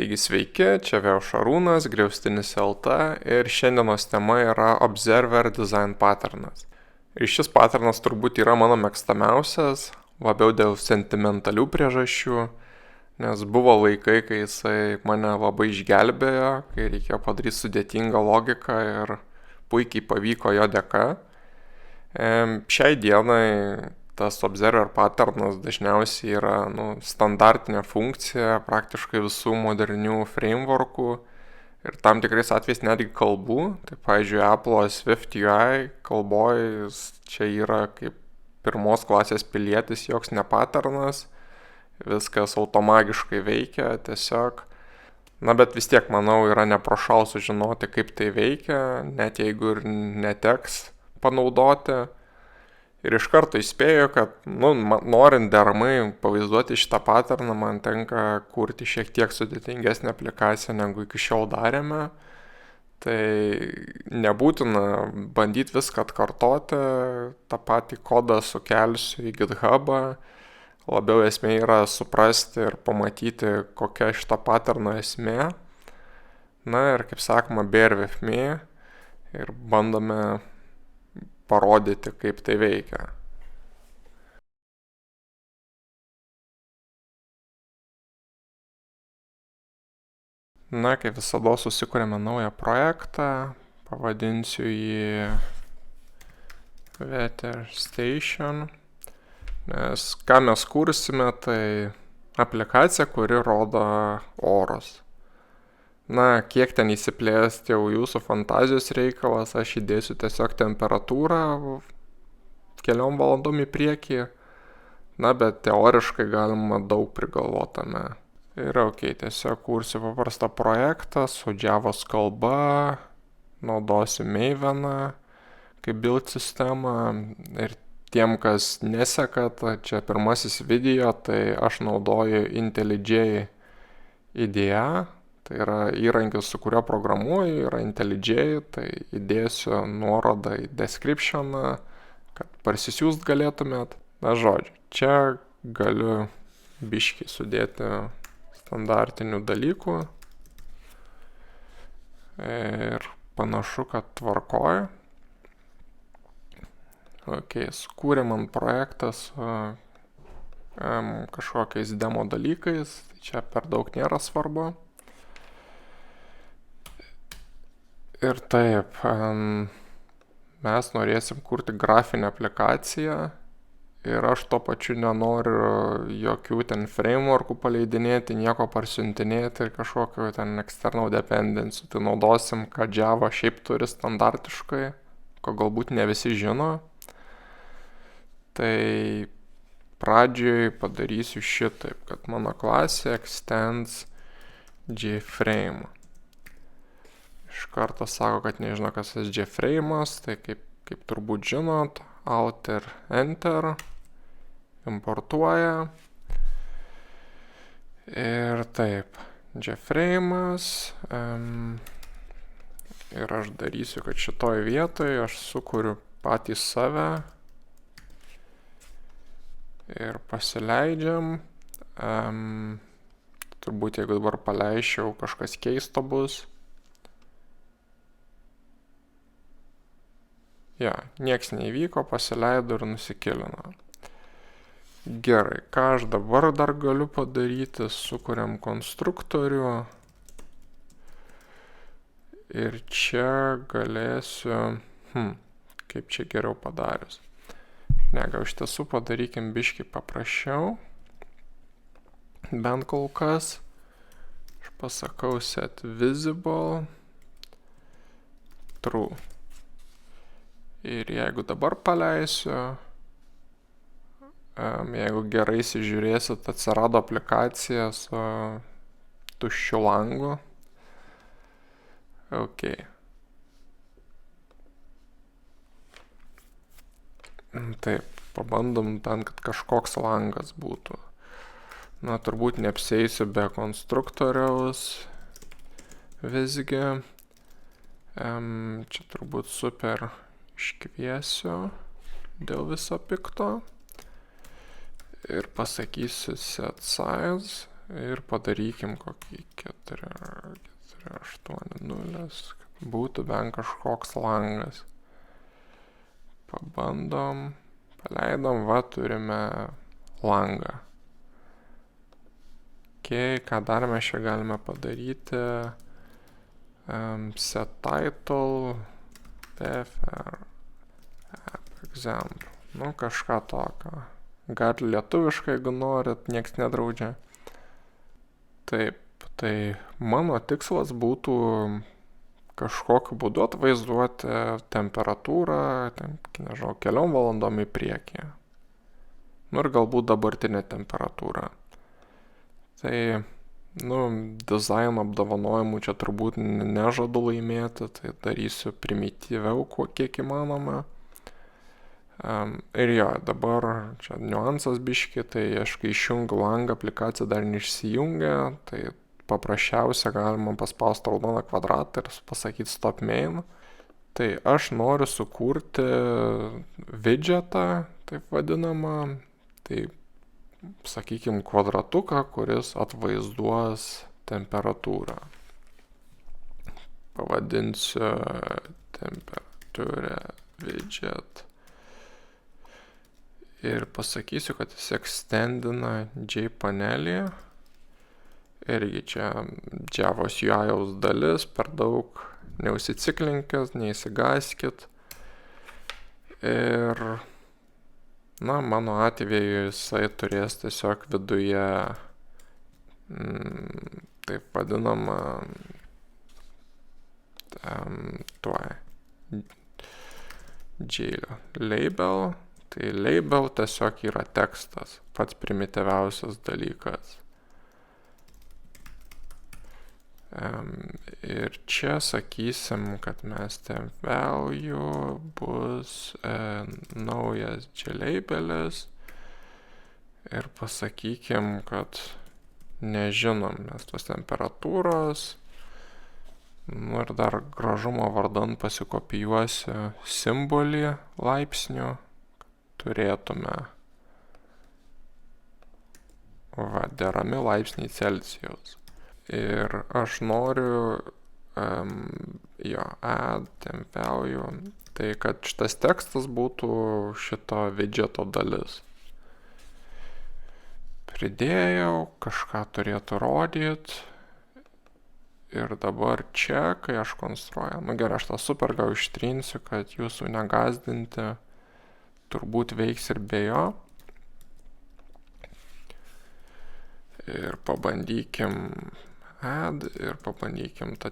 Taigi sveiki, čia vėl Šarūnas, Griaustinis LT ir šiandienos tema yra Observer Design Patternas. Ir šis patternas turbūt yra mano mėgstamiausias, labiau dėl sentimentalių priežasčių, nes buvo laikai, kai jisai mane labai išgelbėjo, kai reikėjo padaryti sudėtingą logiką ir puikiai pavyko jo dėka. Šiai dienai tas observer patternas dažniausiai yra standartinė funkcija praktiškai visų modernių frameworkų ir tam tikrais atvejais netgi kalbų. Tai pavyzdžiui, Apple Swift UI kalboj čia yra kaip pirmos klasės pilietis, joks ne patternas, viskas automagiškai veikia tiesiog. Bet vis tiek, manau, yra neprošal sužinoti, kaip tai veikia, net jeigu ir neteks panaudoti. Ir iš karto įspėju, kad, norint deramai pavaizduoti šitą patterną, man tenka kurti šiek tiek sudėtingesnę aplikaciją, negu iki šiol darėme. Tai nebūtina bandyti viską atkartoti, tą patį kodą sukelsiu į GitHubą. Labiau esmė yra suprasti ir pamatyti, kokia šito patterno esmė. Ir kaip sakoma, bear with me ir bandome parodyti, kaip tai veikia. Kaip visada susikūrėme naują projektą, pavadinsiu jį Weather Station, nes ką mes kursime, tai aplikacija, kuri rodo orus. Kiek ten įsiplėsti jau jūsų fantazijos reikalas, aš įdėsiu tiesiog temperatūrą keliom valandom į priekį, bet teoriškai galima daug prigalvotame. Ir tiesiog kursiu paprastą projektą su Javos kalba, naudosiu Maveną kaip build sistemą ir tiem, kas neseka, čia pirmasis video, tai aš naudoju IntelliJ IDEA. Tai yra įrankis, su kuriuo programuoju, yra IntelliJ, tai įdėsiu nuorodą į descriptioną, kad parsisiųst galėtumėt. Žodžiu, čia galiu biškį sudėti standartinių dalykų ir panašu, kad tvarkoja. Sukūrė man projektą su kažkokiais demo dalykais, čia per daug nėra svarbu. Ir taip, mes norėsim kurti grafinę aplikaciją ir aš tuo pačiu nenoriu jokių ten frameworkų paleidinėti, nieko parsiuntinėti ir kažkokio ten external dependency. Tai naudosim, ką Java šiaip turi standartiškai, ko galbūt ne visi žino. Tai pradžioj padarysiu šitaip, kad mano klasė extends JFrame. Iš karto sako, kad nežino, kas tas JFrame'as, tai kaip turbūt žinot, Alt ir Enter, importuoja. Ir taip, JFrame'as, ir aš darysiu, kad šitoj vietoj aš sukuriu patį save ir pasileidžiam. Turbūt jeigu dabar paleisčiau, kažkas keisto bus. Nieks neįvyko, pasileido ir nusikilino. Gerai, ką aš dabar dar galiu padaryti, sukuriam konstruktorių. Ir čia galėsiu, kaip čia geriau padarius. Gal iš tiesų padarykim biškį paprasčiau. Bent kol kas. Aš pasakau set visible true. Ir jeigu dabar paleisiu, jeigu gerai įsižiūrėsit, atsirado aplikacija su tuščiu langu. Taip, pabandom bent, kad kažkoks langas būtų. Turbūt neapsieisiu be konstruktoriaus visgi. Čia turbūt super iškviesiu dėl viso pikto ir pasakysiu set size ir padarykim kokį 480, kad būtų bent kažkoks langas. Pabandom, paleidom, va, turime langą. Ką dar mes čia galime padaryti? Set title, defer, app example. Nu, kažką tokio. Gal lietuviškai, jeigu norit, nieks nedraudžia. Taip, tai mano tikslas būtų kažkokiu būdu atvaizduoti temperatūrą, nežinau, keliom valandom į priekį. Nu ir galbūt dabartinė temperatūra. Tai, dizaino apdovanojimų čia turbūt nežadu laimėti, tai darysiu primityviau, kiek įmanoma. Ir jo, dabar čia niuansas biški, tai aš kai išjungiu langą, aplikacija dar neišsijungia, tai paprasčiausia galima paspausti raudoną kvadratą ir pasakyti stop main. Tai aš noriu sukurti widgetą, taip vadinamą, tai sakykim kvadratuką, kuris atvaizduos temperatūrą. Pavadinsiu temperatūrę widget. Ir pasakysiu, kad jis extendina JPanelį. Irgi čia Javos UI-aus dalis, per daug neužsiciklinkit, neįsigaskit. Ir, mano atveju jisai turės tiesiog viduje, taip vadinamą, label. Tai label tiesiog yra tekstas, pats primityviausias dalykas. Ir čia sakysim, kad mes temp value bus naujas labelis ir pasakykim, kad nežinom mes tos temperatūros. Ir dar gražumo vardan pasikopijuosiu simbolį laipsnių. Turėtume derami laipsniai Celsijaus. Ir aš noriu add temp value, tai kad šitas tekstas būtų šito widgeto dalis. Pridėjau, kažką turėtų rodyti. Ir dabar čia, kai aš konstruoju, gerai, aš tą super gal ištrinsiu, kad jūsų negazdinti. Turbūt veiks ir be jo. Ir pabandykim add ir pabandykim tą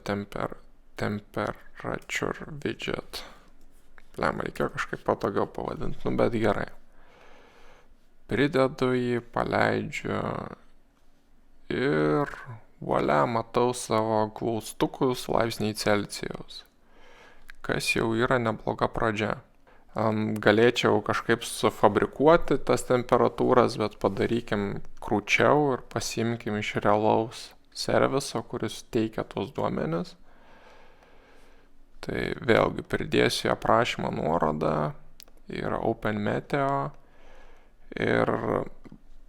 temperature widget. Reikėjo kažkaip patogiau pavadinti, bet gerai. Pridedu jį, paleidžiu ir volia, matau savo klaustukus laipsniai Celsijaus. Kas jau yra nebloga pradžia. Galėčiau kažkaip sufabrikuoti tas temperatūras, bet padarykim krūčiau ir pasiimkim iš realaus serviso, kuris teikia tuos duomenis. Tai vėlgi pridėsiu aprašymą nuorodą, yra OpenMeteo ir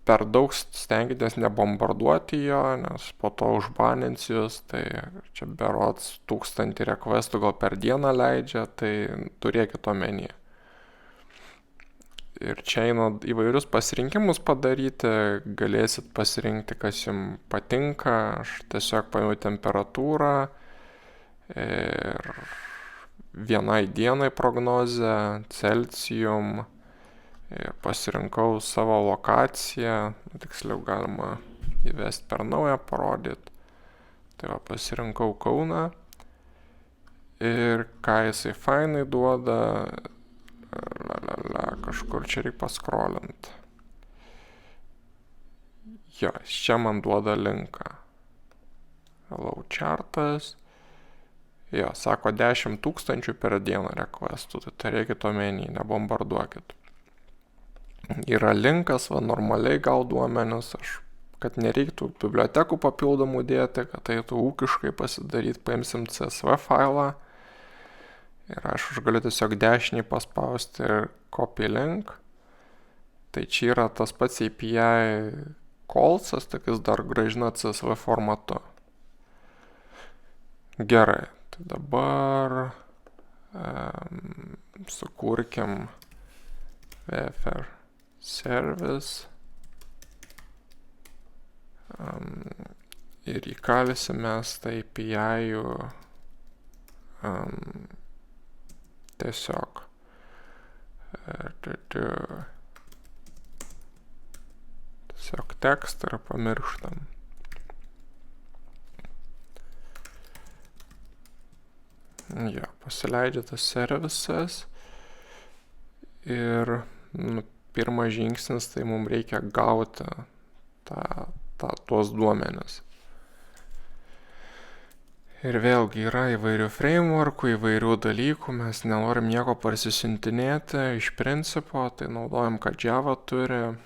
per daug stenkitės nebombarduoti jo, nes po to užbaninsiu jūs, tai čia berods 1000 requestų gal per dieną leidžia, tai turėkit omenyje. Ir čia eina įvairius pasirinkimus padaryti, galėsit pasirinkti, kas jums patinka. Aš tiesiog paėmiau temperatūrą ir vienai dienai prognozę, Celsium, ir pasirinkau savo lokaciją, tiksliau galima įvesti per naują, parodyti. Tai pasirinkau Kauną ir ką jisai fainai duoda. Kažkur čia reikia paskrolint. Jo, čia man duoda linką. Hello chartas. Jo, sako 10 000 per dieną requestų, tai turėkit omeny, nebombarduokit. Yra linkas, normaliai gal duomenis, kad nereiktų bibliotekų papildomų dėti, kad tai ūkiškai pasidaryti, paimsim CSV failą. Ir aš galiu tiesiog dešinį paspausti ir copy link. Tai čia yra tas pats API callsas, tik jis dar grąžina CSV formatu. Gerai, tai dabar sukurkim VFR service ir įkalsime tą API tiesiog tekstą ir pamirštam. Jo, pasileidžia tas services ir pirmas žingsnis, tai mums reikia gauti tuos duomenis. Ir vėlgi yra įvairių frameworkų, įvairių dalykų, mes nenorim nieko parsisiuntinėti iš principo, tai naudojam, ką Java turi.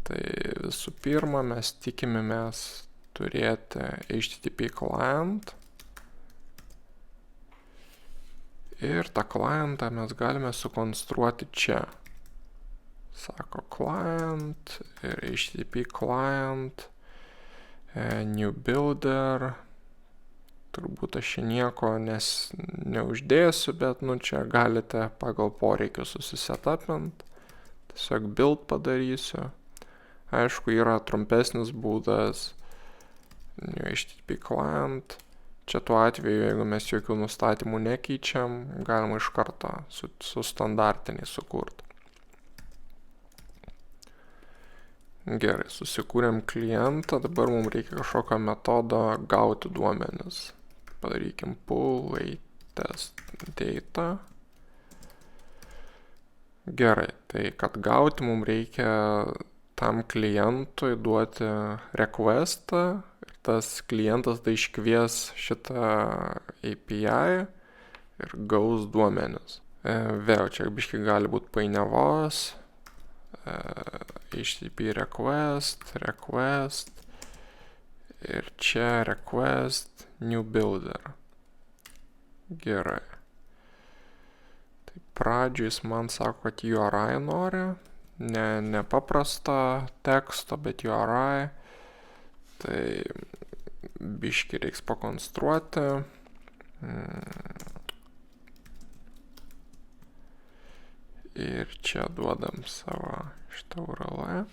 Tai visų pirma, mes tikimės turėti HTTP client. Ir tą klientą mes galime sukonstruoti čia. Sako client ir HTTP client, new builder. Turbūt aš čia nieko neuždėsiu, bet čia galite pagal poreikius susisetapint. Tiesiog build padarysiu. Aišku, yra trumpesnis būdas new HTTP client. Čia tuo atveju, jeigu mes jokių nustatymų nekeičiam, galima iš karto su standartiniai sukurti. Gerai, susikūrėm klientą, dabar mums reikia kažkokio metodo gauti duomenis. Padarykim pull latest data. Gerai, tai kad gauti mums reikia tam klientui duoti requestą ir tas klientas tai iškvies šitą API ir gaus duomenis. Vėl čia biškai gali būti painiavos. HTTP request ir čia request new builder. Gerai. Tai pradžioj jis man sako, kad URI nori, ne paprasto teksto, bet URI. Tai biškai reiks pakonstruoti. Ir čia duodam savo šitą URL.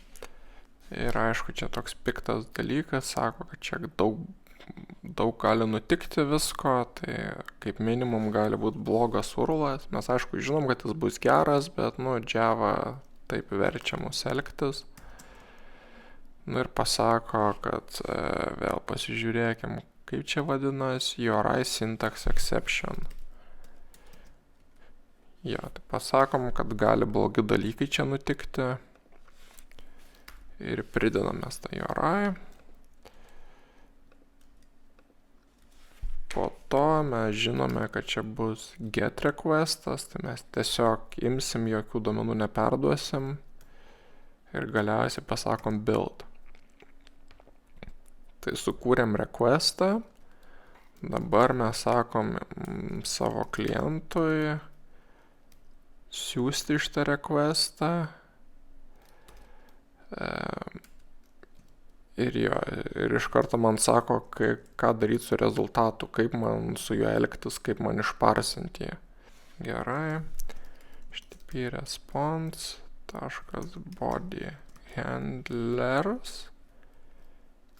Ir aišku, čia toks piktas dalykas, sako, kad čia daug gali nutikti visko, tai kaip minimum gali būti blogas URLas. Mes aišku žinom, kad jis bus geras, bet Java taip verčia mus elgtis. Ir pasako, kad vėl pasižiūrėkim, kaip čia vadinasi, URI syntax exception. Jo, tai pasakom, kad gali blogi dalykai čia nutikti ir pridedamės tą URI. Po to mes žinome, kad čia bus get requestas, tai mes tiesiog imsim, jokių duomenų neperduosim ir galiausiai pasakom build. Tai sukūrėm requestą, dabar mes sakom savo klientui siūsti šitą requestą ir iš karto man sako, ką daryti su rezultatu, kaip man su juo elgtis, kaip man išparsinti jį. Gerai, HTTP response.body handlers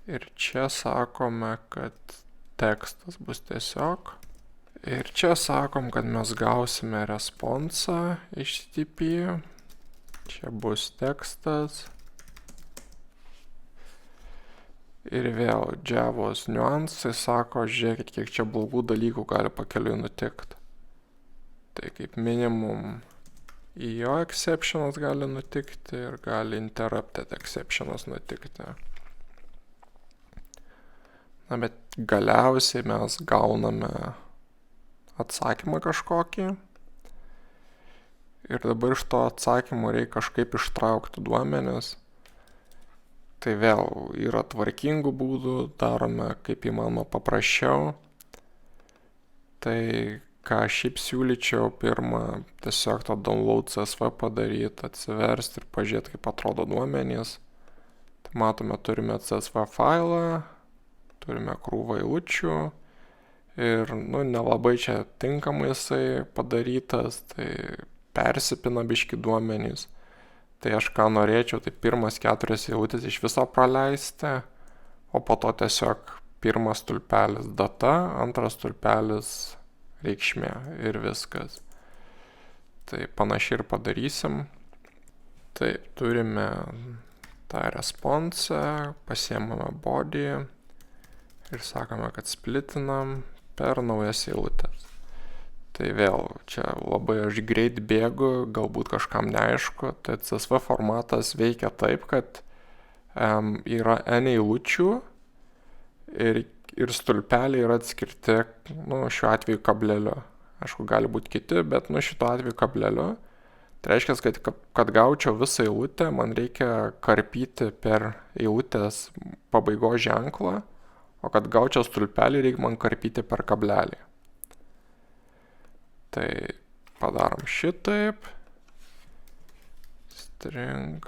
ir čia sakome, kad tekstas bus tiesiog. Ir čia sakom, kad mes gausime responsą HTTP. Čia bus tekstas. Ir vėl Javos niuansai sako, žiūrėkit, kiek čia blogų dalykų gali pakeliui nutikti. Tai kaip minimum IO exceptionas gali nutikti ir gali interrupted exceptionas nutikti. Na, bet galiausiai mes gauname atsakymą kažkokį ir dabar iš to atsakymo reikia kažkaip ištraukti duomenis. Tai vėl yra tvarkingų būdų, darome kaip įmanoma paprasčiau. Tai ką šiaip siūlyčiau, pirmą tiesiog tą download CSV padaryti, atsiversti ir pažiūrėti, kaip atrodo duomenys. Tai matome, turime CSV failą, turime krūvą eilučių ir, nelabai čia tinkamai jisai padarytas, tai persipina biški duomenys. Tai aš ką norėčiau, tai pirmas 4 eilutės iš viso praleisti, o po to tiesiog pirmas stulpelis data, antras stulpelis reikšmė ir viskas. Tai panašiai ir padarysim. Taip, turime tą responsą, pasiemame body ir sakome, kad splitinam per naujas eilutės. Tai vėl, čia labai aš greit bėgu, galbūt kažkam neaišku, tai CSV formatas veikia taip, kad yra n eilučių ir stulpeliai yra atskirti, šiuo atveju kableliu. Aišku, gali būti kiti, bet šituo atveju kableliu. Tai reiškia, kad gaučiau visą eilutę, man reikia karpyti per eilutės pabaigos ženklą, o kad gaučiau stulpelį, reikia man karpyti per kablelį. Tai padarom šitaip. String.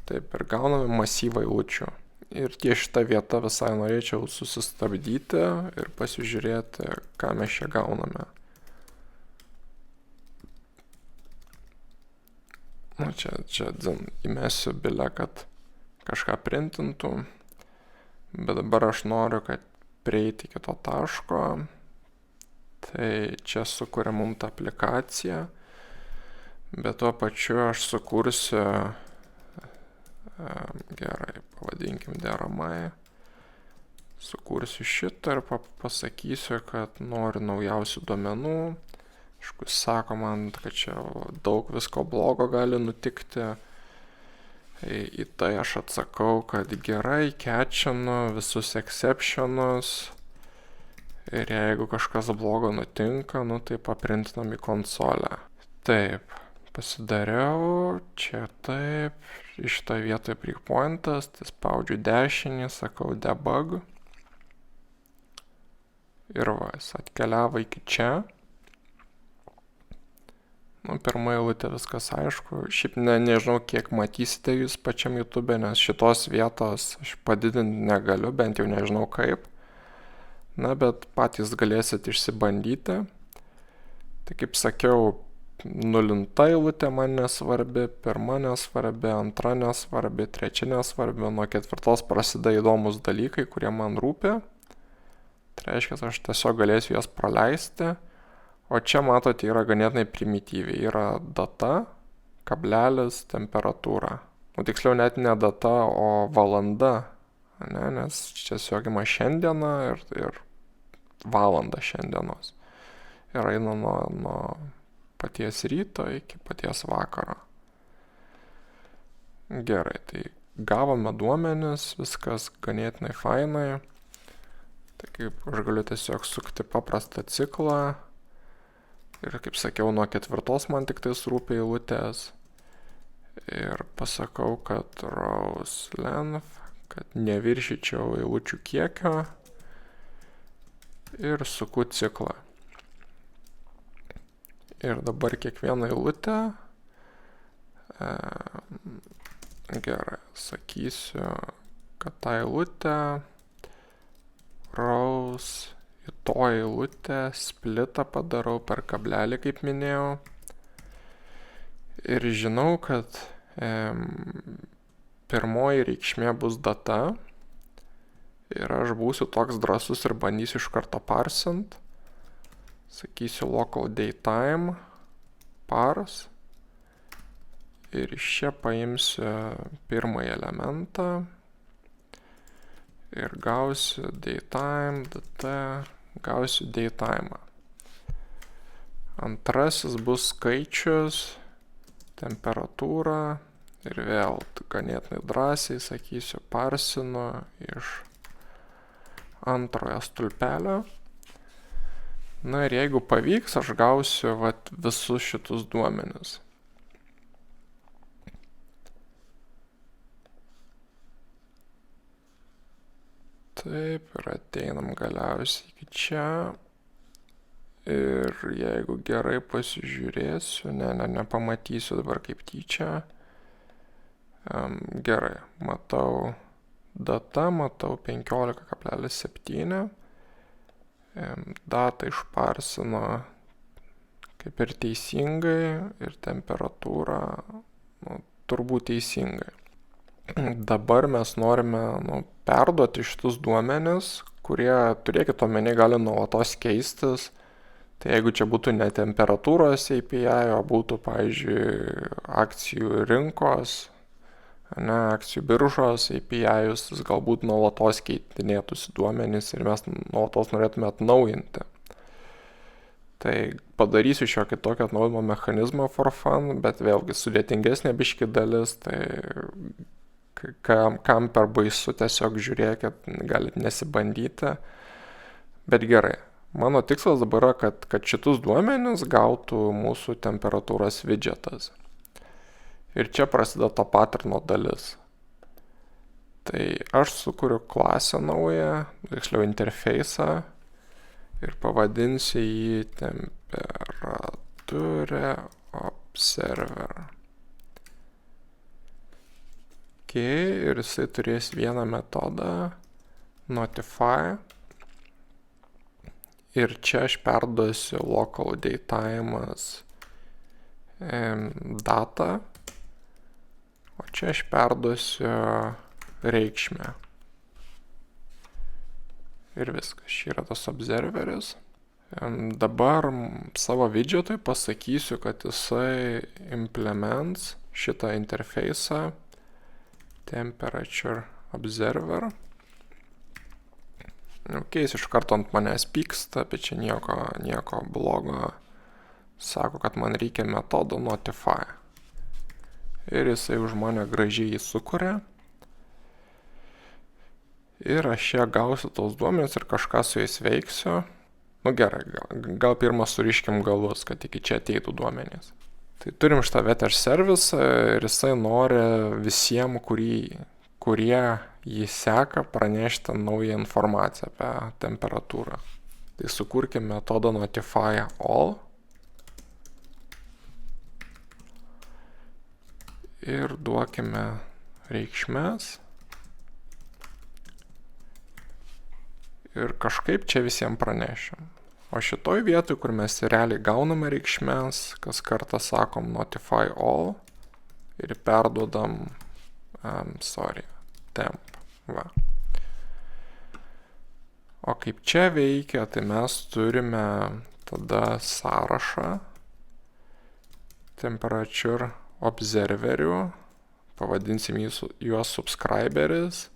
Taip, ir gauname masyvą eilučių. Ir ties šitą vietą visai norėčiau susistabdyti ir pasižiūrėti, ką mes čia gauname. Čia įmesiu bilę, kad kažką printintų, bet dabar aš noriu, kad prieiti iki to taško. Tai čia sukuria mums tą aplikaciją, bet tuo pačiu aš sukursiu, gerai, pavadinkim deramai, sukursiu šitą ir pasakysiu, kad noriu naujausių duomenų. Aišku, sako man, kad čia daug visko blogo gali nutikti. Į tai aš atsakau, kad gerai, catchinu visus exceptionus. Ir jeigu kažkas blogo nutinka, tai paprintinam į konsolę. Taip, pasidariau, čia taip, iš šitą vietą breakpointas, tai spaudžiu dešinį, sakau debug. Ir jis atkeliavo iki čia. Pirma eilutė viskas aišku. Šiaip nežinau, kiek matysite jūs pačiam YouTube, nes šitos vietos aš padidinti negaliu, bent jau nežinau kaip. Bet patys galėsit išsibandyti. Tai kaip sakiau, nulinta eilutė man nesvarbi, pirma nesvarbi, antra nesvarbi, trečia nesvarbi, nuo 4 prasideda įdomus dalykai, kurie man rūpi. Tai reiškia, aš tiesiog galėsiu jas praleisti. O čia matote yra ganėtinai primityviai. Yra data, kablelis, temperatūra. Tiksliau net ne data, o valanda. Nes čia tiesiog ima šiandiena ir valanda šiandienos. Ir eina nuo paties ryto iki paties vakaro. Gerai, tai gavome duomenis, viskas ganėtinai fainai. Tai kaip aš galiu tiesiog sukti paprastą ciklą. Ir kaip sakiau, nuo 4 man tik tais rūpi eilutės. Ir pasakau, kad rows length, kad neviršyčiau eilučių kiekio. Ir suku ciklą. Ir dabar kiekvieną eilutę. Gerai, sakysiu, kad tą eilutę rows į to eilutę splitą padarau per kablelį, kaip minėjau. Ir žinau, kad pirmoji reikšmė bus data. Ir aš būsiu toks drąsus ir bandysiu iš karto parsint. Sakysiu local datetime pars. Ir iš čia paimsiu pirmąjį elementą. Ir gausiu datetime, data, gausiu datetime. Antrasis bus skaičius, temperatūra ir vėl ganėtinai drąsiai sakysiu parsinu iš antrojo stulpelio. Ir jeigu pavyks, aš gausiu visus šitus duomenis. Taip, ir ateinam galiausiai iki čia. Ir jeigu gerai pasižiūrėsiu, nepamatysiu dabar kaip tyčia. Gerai, matau data, matau 15,7. Datą išparsino kaip ir teisingai ir temperatūrą turbūt teisingai. Dabar mes norime perduoti šitus duomenis, kurie, turėkit omeny, gali nuolatos keistis. Tai jeigu čia būtų ne temperatūros API, o būtų, pavyzdžiui, akcijų rinkos, akcijų biržos API, jis galbūt nuolatos keitinėtųsi duomenys ir mes nuolatos norėtume atnaujinti. Tai padarysiu šiokį tokį atnaujinimo mechanizmą for fun, bet vėlgi sudėtingesnė biški dalis, tai kam per baisu, tiesiog žiūrėkit, galit nesibandyti. Bet gerai, mano tikslas dabar yra, kad šitus duomenis gautų mūsų temperatūros widgetas. Ir čia prasideda to patterno dalis. Tai aš sukuriu klasę naują, tiksliau interfeisą, ir pavadinsiu jį temperature observer. Ir jisai turės vieną metodą notify. Ir čia aš perduosiu local datetimes datą, o čia aš perduosiu reikšmę. Ir viskas, čia yra tas observeris. Dabar savo widgetui pasakysiu, kad jisai implements šitą interfeisą temperature observer. Jis iš karto ant manęs pyksta, bet čia nieko blogo. Sako, kad man reikia metodo notify. Ir jisai už mane gražiai jį sukuria. Ir aš čia gausiu tos duomenys ir kažką su jais veiksiu. Gerai, gal pirmą suriškim galus, kad iki čia ateitų duomenys. Tai turim šitą Wetter service ir jisai nori visiems, kurie jį seka, pranešti naują informaciją apie temperatūrą. Tai sukurkim metodą notify all. Ir duokime reikšmes. Ir kažkaip čia visiems pranešim. O šitoj vietoj, kur mes realiai gauname reikšmes, kas kartą sakom notify all ir perduodam temp. Va. O kaip čia veikia, tai mes turime tada sąrašą temperature observerių, pavadinsim juos subscriberis.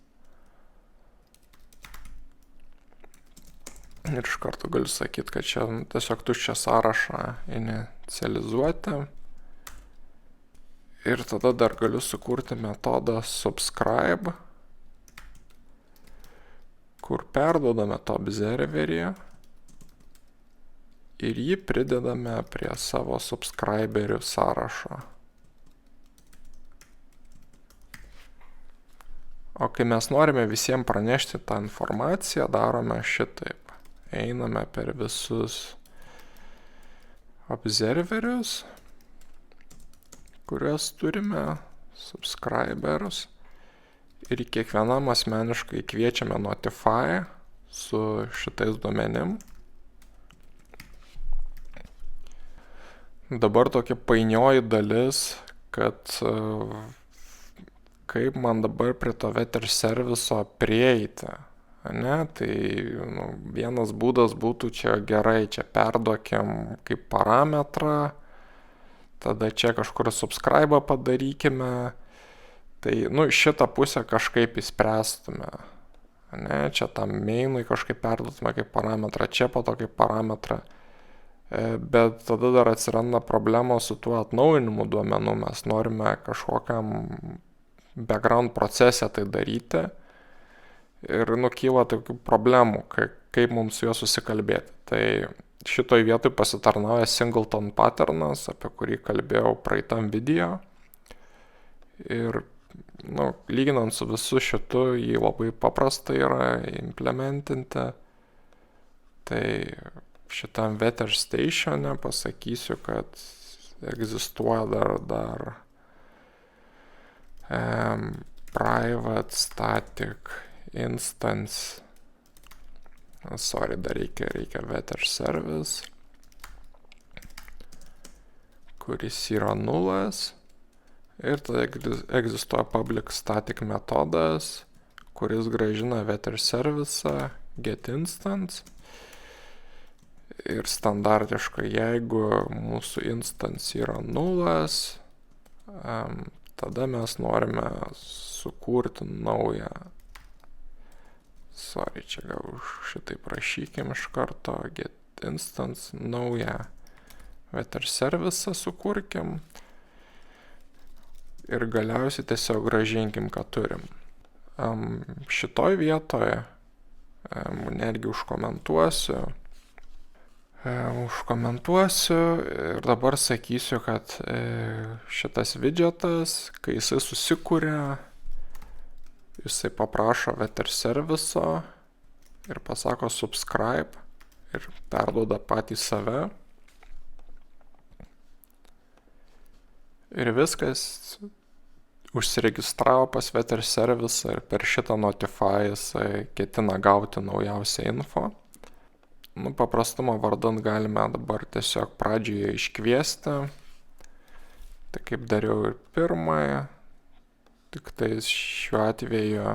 Ir iš karto galiu sakyti, kad čia tiesiog tuščią sąrašą inicializuoti. Ir tada dar galiu sukurti metodą subscribe, kur perduodame tą observerį ir jį pridedame prie savo subscriberių sąrašo. O kai mes norime visiems pranešti tą informaciją, darome šitaip. Einame per visus observerius, kuriuos turime, subscribers, ir kiekvienam asmeniškai kviečiame notify su šitais duomenim. Dabar tokia painioji dalis, kad kaip man dabar prie to Wetter serviso prieiti. Tai vienas būdas būtų čia gerai, čia perduokim kaip parametrą, tada čia kažkur subscribe padarykime, tai šitą pusę kažkaip įspręstume. Čia tam mainui kažkaip perduotume kaip parametrą, čia po to kaip parametrą. Bet tada dar atsiranda problema su tuo atnaujinimu duomenų, mes norime kažkokiam background procese tai daryti. Ir kyla tokių problemų, kaip mums su juo susikalbėti. Tai šitoj vietoj pasitarnauja singleton patternas, apie kurį kalbėjau praeitam video. Ir lyginant su visu šitu, jį labai paprasta yra implementinti. Tai šitam Wetter statione pasakysiu, kad egzistuoja dar private static instance, dar reikia vetter service, kuris yra nulas, ir tada egzistuoja public static metodas, kuris grąžina vetter service'ą get instance. Ir standartiškai, jeigu mūsų instance yra nulas, tada mes norime sukurti naują. Čia gal šitaip rašykim iš karto, get instance, naują vetter service'ą sukurkim. Ir galiausiai tiesiog grąžinkim, ką turim. Šitoj vietoje netgi užkomentuosiu ir dabar sakysiu, kad šitas widgetas, kai jisai susikuria, jisai paprašo vetter service'o ir pasako subscribe ir perduoda patį save. Ir viskas užsiregistravo pas vetter service'ą ir per šitą notify jisai ketina gauti naujausią info. Paprastumo vardan galime dabar tiesiog pradžioje iškviesti. Tai kaip dariau ir pirmąją, tik tai šiuo atveju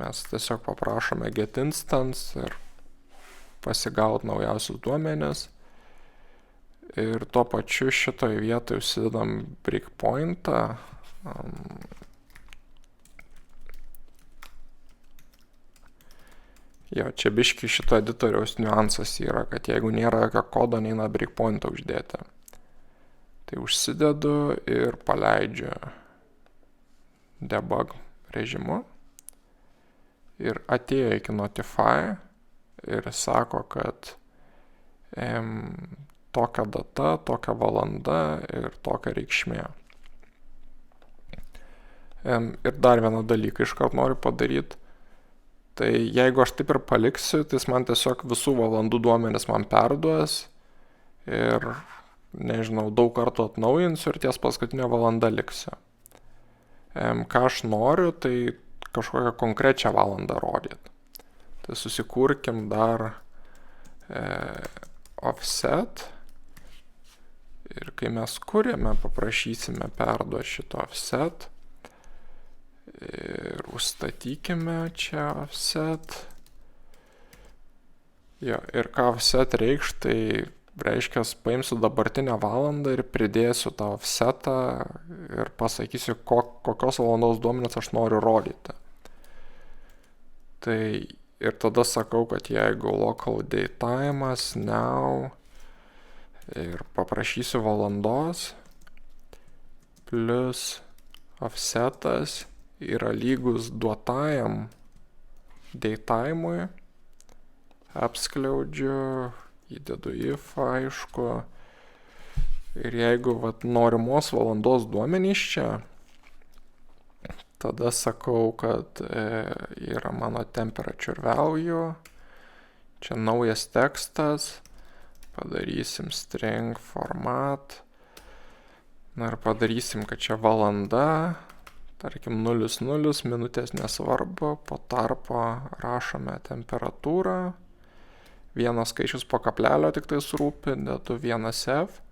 mes tiesiog paprašome get instance ir pasigauti naujausius duomenis. Ir tuo pačiu šitoje vietoje užsidedam breakpointą. Čia biški šito editoriaus niuansas yra, kad jeigu nėra jokio kodo, neina breakpointą uždėti. Tai užsidedu ir paleidžiu debug režimu. Ir atėjo iki notify ir sako, kad tokia data, tokia valanda ir tokia reikšmė. Ir dar vieną dalyką iškart noriu padaryti. Tai jeigu aš taip ir paliksiu, tai jis man tiesiog visų valandų duomenis man perduos ir, nežinau, daug kartų atnaujinsiu ir ties paskutinę valandą liksiu. Ką aš noriu, tai kažkokią konkrečią valandą rodyti. Tai susikurkim dar offset ir kai mes kuriame, paprašysime perduoti šito offset. Ir užstatykime čia offset. Ir ką offset reikš, tai reiškia, paimsiu dabartinę valandą ir pridėsiu tą offsetą ir pasakysiu, kokios valandos duomenis aš noriu rodyti. Tai ir tada sakau, kad jeigu local datetime'as now ir paprašysiu valandos plus offsetas yra lygus duotajam datetime'ui, apskliaudžiu, įdedu if, aišku, ir jeigu norimos valandos duomenys čia, tada sakau, kad yra mano temperature value, čia naujas tekstas, padarysim string format, ir padarysim, kad čia valanda, tarkim 00, minutės nesvarbu, po tarpo rašome temperatūrą, vienas skaičius po kablelio tik tai surūpi, dėtų 1F,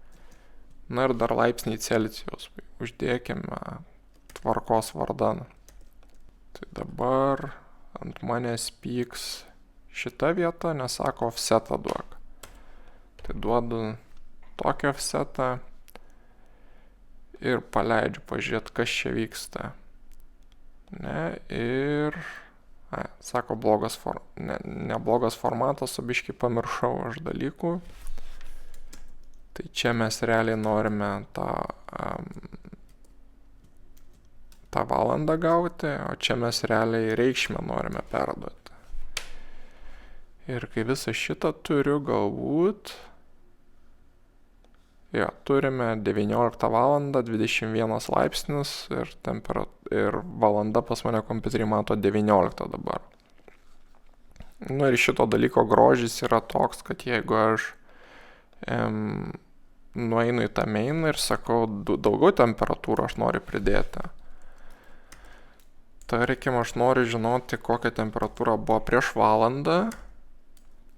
ir dar laipsniai Celsijaus, uždėkime tvarkos vardan. Tai dabar ant manęs pyks šita vieta, nes sako offsetą duok. Tai duodu tokį offsetą ir paleidžiu pažiūrėti, kas čia vyksta. Ir sako neblogas formatas, o biškį pamiršau aš dalykų. Tai čia mes realiai norime tą valandą gauti, o čia mes realiai reikšmę norime perduoti. Ir kai visą šitą turiu, galbūt turime 19 valandą, 21 laipsnis ir valanda pas mane kompiuterį mato 19 dabar. Ir šito dalyko grožis yra toks, kad jeigu aš nueinu į tą main ir sakau, daugiau temperatūrą aš noriu pridėti. Tarkim, aš noriu žinoti, kokia temperatūra buvo prieš valandą,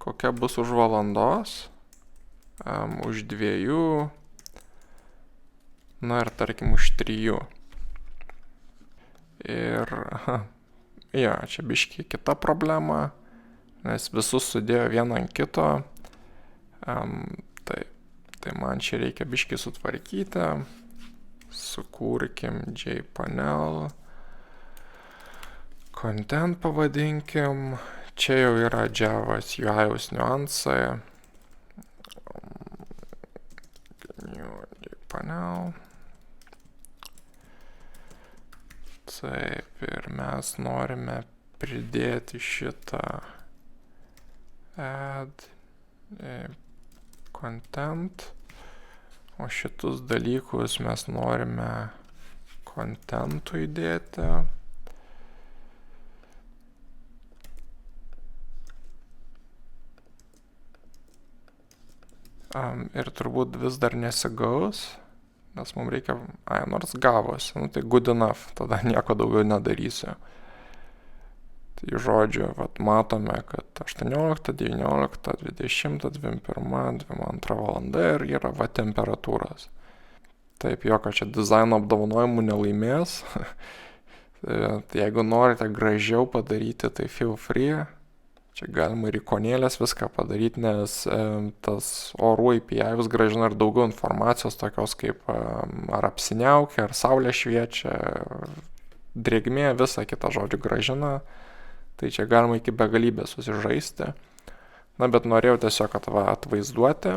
kokia bus už valandos, už 2, na ir tarkim už 3. Ir, jo, čia biški kita problema, nes visus sudėjo vieną ant kito. Tai man čia reikia biški sutvarkyti. Sukurkim jpanel. Content pavadinkim. Čia jau yra Java's UI'aus niuansai. Jpanel. Taip, ir mes norime pridėti šitą add content, o šitus dalykus mes norime contentui įdėti. Ir turbūt vis dar nesigaus, nes mums reikia, nors gavosi, tai good enough, tada nieko daugiau nedarysiu. Tai žodžiu, matome, kad 18, 19, 20, 21, 22 valanda ir yra temperatūros. Taip, jokio čia dizaino apdovanojimų nelaimės. Jeigu norite gražiau padaryti, tai feel free. Čia galima ir ikonėlės viską padaryti, nes tas orų API vis gražina ir daugiau informacijos, tokios kaip ar apsiniaukia, ar saulė šviečia, drėgmė, visą kitą žodžių gražina. Tai čia galima iki begalybės susižaisti. Na, bet norėjau tiesiog atvaizduoti.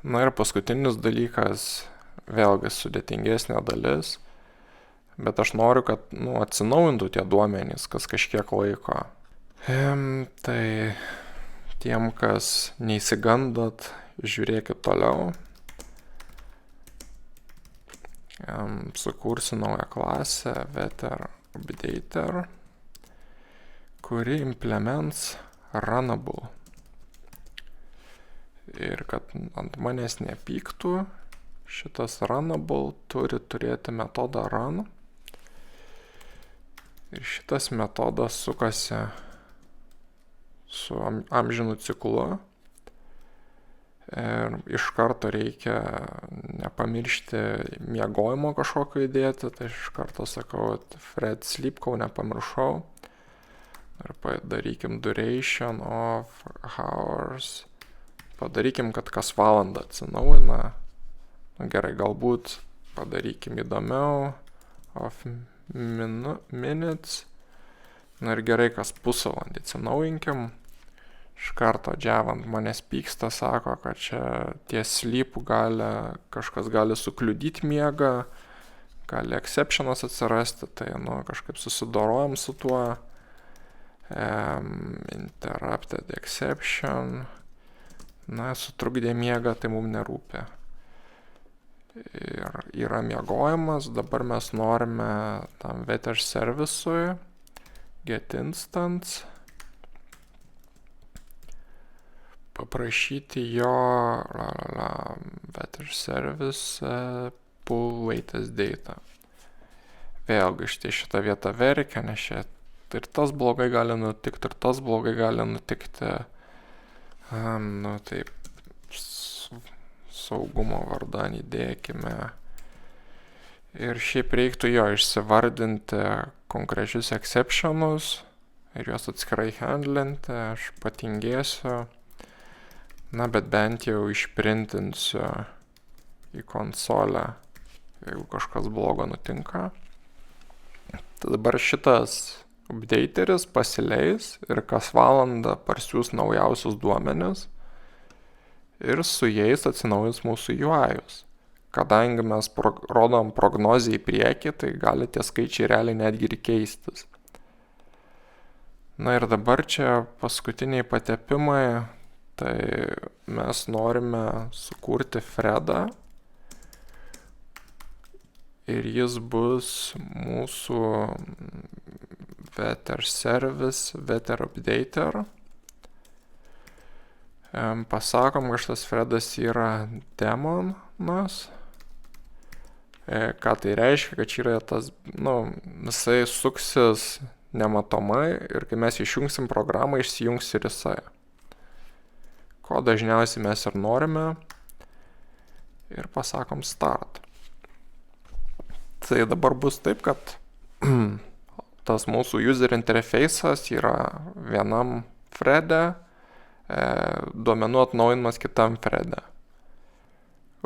Na ir paskutinis dalykas, vėlgi sudėtingesnė dalis, bet aš noriu, kad atsinaujintų tie duomenys, kas kažkiek laiko. Tai tiem, kas neįsigandot, žiūrėkit toliau. Sukursiu naują klasę Weather Updater, kuri implements runnable. Ir kad ant manęs nepyktų, šitas runnable turi turėti metodą run. Ir šitas metodas sukasi su amžinu ciklu. Ir iš karto reikia nepamiršti miegojimo kažkokio įdėti, tai iš karto sakau, Fred sleep, kol nepamiršau. Ir padarykim duration of hours. Padarykim, kad kas valandą atsinaujina. Gerai, galbūt padarykim įdomiau. Of minutes. Ir gerai, kas pusvalandį atsinaujinkim. Iš karto Java ant manęs pyksta, sako, kad čia ties sleep kažkas gali sukliudyti miegą, gali exceptionas atsirasti, tai kažkaip susidorojam su tuo. Interrupted exception. Na, sutrukdė miegą, tai mums nerūpi. Ir yra miegojimas, dabar mes norime tam weather service'ui get instance paprašyti jo weather service pull latest data. Vėlgi šitą vietą verkia, nes čia ir tas blogai gali nutikti, ir tas blogai gali nutikti. Taip, saugumo vardan įdėkime. Ir šiaip reiktų jo išsivardinti konkrečius exceptionus ir juos atskirai handlinti. Aš patingėsiu. Na, bet bent jau išprintinsiu į konsolę, jeigu kažkas blogo nutinka. Tai dabar šitas updateris pasileis ir kas valandą parsiųs naujausius duomenis ir su jais atsinaujins mūsų UI'us. Kadangi mes rodom prognozę į priekį, tai gali tie skaičiai realiai netgi ir keistis. Na ir dabar čia paskutiniai patepimai, tai mes norime sukurti Fredą ir jis bus mūsų weather service, weather updater. Pasakom, kad šitas threadas yra demonas. Ką tai reiškia, kad čia yra tas, jisai suksis nematomai ir kai mes išjungsim programą, išsijungs ir jisai. Ko dažniausiai mes ir norime. Ir pasakom start. Tai dabar bus taip, kad tas mūsų user interface'as yra vienam thread'e, duomenų atnaujinimas kitam thread'e.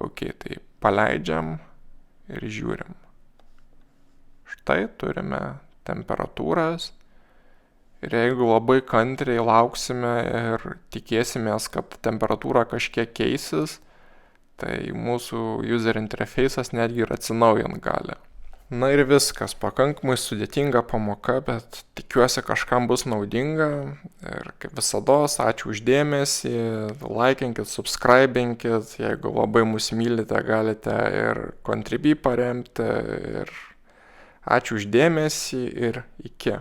Ok, tai paleidžiam ir žiūrim. Štai turime temperatūras. Ir jeigu labai kantriai lauksime ir tikėsimės, kad temperatūra kažkiek keisis, tai mūsų user interface'as netgi ir atsinaujint gali. Na ir viskas, pakankamai sudėtinga pamoka, bet tikiuosi kažkam bus naudinga. Ir kaip visados, ačiū už dėmesį, laikinkit, subscribinkit, jeigu labai mus mylite, galite ir Contribui paremti. Ir ačiū už dėmesį ir iki.